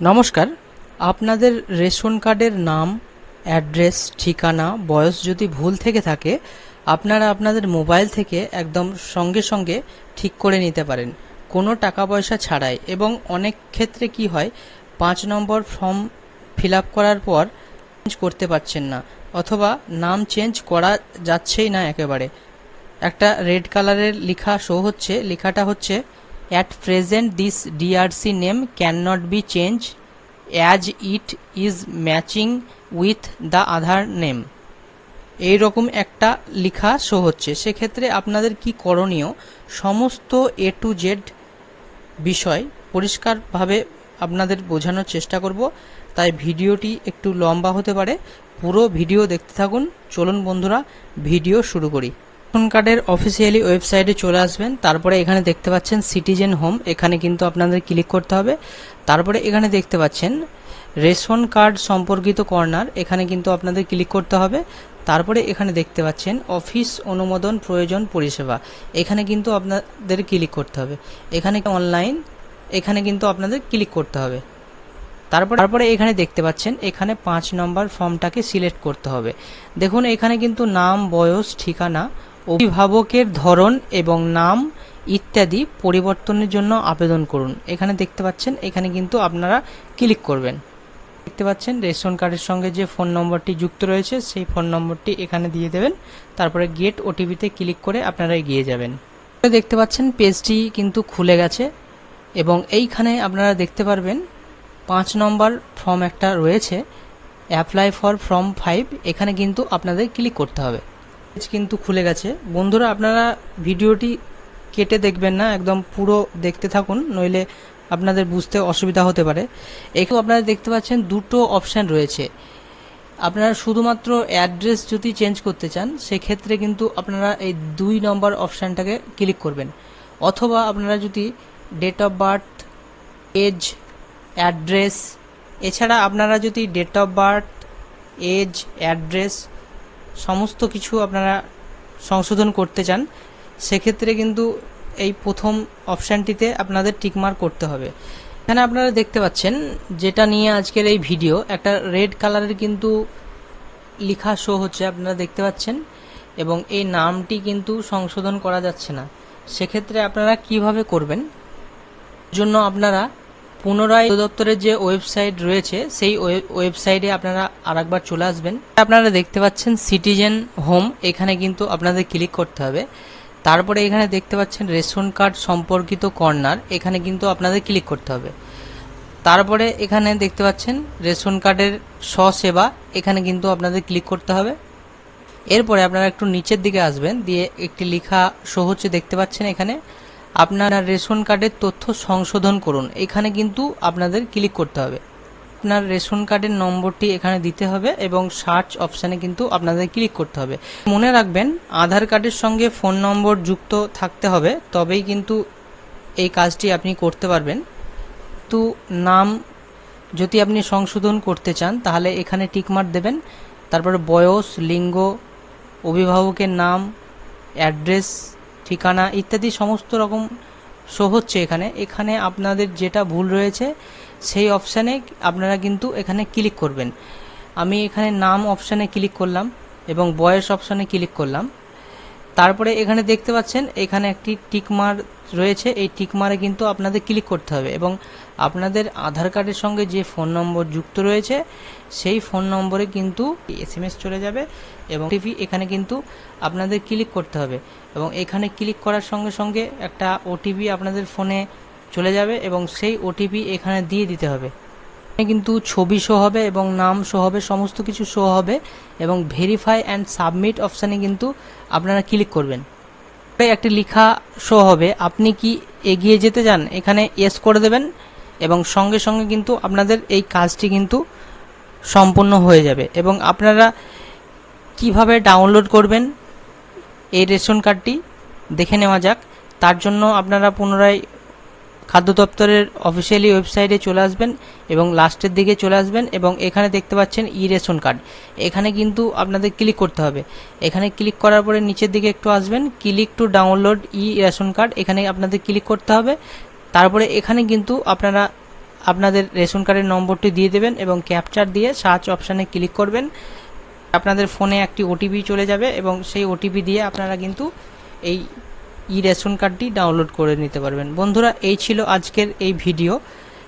নমস্কার। আপনাদের রেশন কার্ডের নাম, অ্যাড্রেস, ঠিকানা, বয়স যদি ভুল থেকে থাকে আপনারা আপনাদের মোবাইল থেকে একদম সঙ্গে সঙ্গে ঠিক করে নিতে পারেন কোনো টাকা পয়সা ছাড়াই। এবং অনেক ক্ষেত্রে কি হয়, 5 নম্বর ফর্ম ফিল আপ করার পর চেঞ্জ করতে পারছেন না, অথবা নাম চেঞ্জ করা যাচ্ছেই না একেবারে। একটা রেড কালারের লেখা শো হচ্ছে, লেখাটা হচ্ছে at present this DRC name can not be change as it is matching with the Aadhaar name. এইরকম একটা লেখা শো হচ্ছে। সেক্ষেত্রে আপনাদের কি করণীয়, সমস্ত এ টু জেড বিষয় পরিষ্কারভাবে আপনাদের বোঝানোর চেষ্টা করব, তাই ভিডিওটি একটু লম্বা হতে পারে। পুরো ভিডিও দেখতে থাকুন। চলুন বন্ধুরা, ভিডিও শুরু করি। রেশন কার্ডের অফিসিয়ালি ওয়েবসাইটে চলে আসবেন। তারপরে এখানে দেখতে পাচ্ছেন সিটিজেন হোম, এখানে কিন্তু আপনাদের ক্লিক করতে হবে। তারপরে এখানে দেখতে পাচ্ছেন রেশন কার্ড সম্পর্কিত কর্নার, এখানে কিন্তু আপনাদের ক্লিক করতে হবে। তারপরে এখানে দেখতে পাচ্ছেন অফিস অনুমোদন প্রয়োজন পরিষেবা, এখানে কিন্তু আপনাদের ক্লিক করতে হবে। এখানে অনলাইন, এখানে কিন্তু আপনাদের ক্লিক করতে হবে। তারপরে এখানে দেখতে পাচ্ছেন এখানে 5 নম্বর ফর্মটাকে সিলেক্ট করতে হবে। দেখুন এখানে কিন্তু নাম, বয়স, ঠিকানা, অভিভাবকের ধরন এবং নাম ইত্যাদি পরিবর্তনের জন্য আবেদন করুন। এখানে দেখতে পাচ্ছেন, এখানে কিন্তু আপনারা ক্লিক করবেন। দেখতে পাচ্ছেন রেশন কার্ডের সঙ্গে যে ফোন নম্বরটি যুক্ত রয়েছে সেই ফোন নম্বরটি এখানে দিয়ে দেবেন। তারপরে গেট ওটিপিতে ক্লিক করে আপনারা এগিয়ে যাবেন। দেখতে পাচ্ছেন পেজটি কিন্তু খুলে গেছে এবং এইখানে আপনারা দেখতে পারবেন 5 নম্বর ফর্ম একটা রয়েছে, অ্যাপ্লাই ফর ফর্ম 5, এখানে কিন্তু আপনাদের ক্লিক করতে হবে। পেজ কিন্তু খুলে গেছে। বন্ধুরা, আপনারা ভিডিওটি কেটে দেখবেন না, একদম পুরো দেখতে থাকুন, নইলে আপনাদের বুঝতে অসুবিধা হতে পারে। এখানে আপনারা দেখতে পাচ্ছেন দুটো অপশান রয়েছে। আপনারা শুধুমাত্র অ্যাড্রেস যদি চেঞ্জ করতে চান সেক্ষেত্রে কিন্তু আপনারা এই 2 নম্বর অপশানটাকে ক্লিক করবেন, অথবা আপনারা যদি date of birth, age, address, এছাড়া আপনারা যদি date of birth, age, address সমস্ত কিছু আপনারা সংশোধন করতে চান সেক্ষেত্রে কিন্তু এই প্রথম অপশানটিতে আপনাদের টিকমার্ক করতে হবে। এখানে আপনারা দেখতে পাচ্ছেন যেটা নিয়ে আজকের এই ভিডিও, একটা রেড কালারের কিন্তু লেখা শো হচ্ছে, আপনারা দেখতে পাচ্ছেন, এবং এই নামটি কিন্তু সংশোধন করা যাচ্ছে না। সেক্ষেত্রে আপনারা কিভাবে করবেন, জন্য আপনারা পুনরায় দপ্তরের যে ওয়েবসাইট রয়েছে সেই ওয়েবসাইটে আপনারা আরেকবার চলে আসবেন। আপনারা দেখতে পাচ্ছেন সিটিজেন হোম, এখানে কিন্তু আপনাদের ক্লিক করতে হবে। তারপরে এখানে দেখতে পাচ্ছেন রেশন কার্ড সম্পর্কিত কর্নার, এখানে কিন্তু আপনাদের ক্লিক করতে হবে। তারপরে এখানে দেখতে পাচ্ছেন রেশন কার্ডের স্বসেবা, এখানে কিন্তু আপনাদের ক্লিক করতে হবে। এরপরে আপনারা একটু নিচের দিকে আসবেন, দিয়ে একটি লেখা শো হচ্ছে, দেখতে পাচ্ছেন এখানে আপনার রেশন কার্ডের তথ্য সংশোধন করুন, এখানে কিন্তু আপনাদের ক্লিক করতে হবে। আপনার রেশন কার্ডের নম্বরটি এখানে দিতে হবে এবং সার্চ অপশানে কিন্তু আপনাদের ক্লিক করতে হবে। মনে রাখবেন আধার কার্ডের সঙ্গে ফোন নম্বর যুক্ত থাকতে হবে, তবেই কিন্তু এই কাজটি আপনি করতে পারবেন। তো নাম যদি আপনি সংশোধন করতে চান তাহলে এখানে টিকমার্ক দেবেন। তারপরে বয়স, লিঙ্গ, অভিভাবকের নাম, অ্যাড্রেস, ঠিকানা ইত্যাদি সমস্ত রকম শো হচ্ছে। এখানে আপনাদের যেটা ভুল রয়েছে সেই অপশানে আপনারা কিন্তু এখানে ক্লিক করবেন। আমি এখানে নাম অপশানে ক্লিক করলাম এবং বয়স অপশানে ক্লিক করলাম। তারপরে এখানে দেখতে পাচ্ছেন এখানে একটি টিকমার্ক রয়েছে, এই টিকমার্কে কিন্তু আপনাদের ক্লিক করতে হবে এবং আপনাদের আধার কার্ডের সঙ্গে যে ফোন নম্বর যুক্ত রয়েছে সেই ফোন নম্বরে কিন্তু SMS চলে যাবে এবং ওটিপি এখানে কিন্তু আপনাদের ক্লিক করতে হবে এবং এখানে ক্লিক করার সঙ্গে সঙ্গে একটা ওটিপি আপনাদের ফোনে চলে যাবে এবং সেই ওটিপি এখানে দিয়ে দিতে হবে। কিন্তু ছবি শো হবে এবং নাম শো হবে, সমস্ত কিছু শো হবে এবং ভেরিফাই অ্যান্ড সাবমিট অপশানে কিন্তু আপনারা ক্লিক করবেন। একটি লেখা শো হবে, আপনি কি এগিয়ে যেতে চান, এখানে ইয়েস করে দেবেন এবং সঙ্গে সঙ্গে কিন্তু আপনাদের এই কাজটি কিন্তু সম্পূর্ণ হয়ে যাবে। এবং আপনারা কিভাবে ডাউনলোড করবেন এই রেশন কার্ডটি দেখে নেওয়া যাক। তার জন্য আপনারা পুনরায় খাদ্য দপ্তরের অফিসিয়ালি ওয়েবসাইটে চলে আসবেন এবং লাস্টের দিকে চলে আসবেন এবং এখানে দেখতে পাচ্ছেন ই রেশন কার্ড, এখানে কিন্তু আপনাদের ক্লিক করতে হবে। এখানে ক্লিক করার পরে নিচের দিকে একটু আসবেন, click to download E ration card, এখানে আপনাদের ক্লিক করতে হবে। তারপরে এখানে কিন্তু আপনারা আপনাদের রেশন কার্ডের নম্বরটি দিয়ে দেবেন এবং ক্যাপচার দিয়ে সার্চ অপশানে ক্লিক করবেন। আপনাদের ফোনে একটি ওটিপি চলে যাবে এবং সেই ওটিপি দিয়ে আপনারা কিন্তু এই রেশন কার্ডটি ডাউনলোড করে নিতে পারবেন। বন্ধুরা, এই ছিল আজকের এই ভিডিও।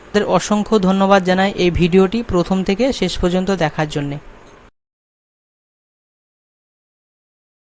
তাদের অসংখ্য ধন্যবাদ জানাই এই ভিডিওটি প্রথম থেকে শেষ পর্যন্ত দেখার জন্যে।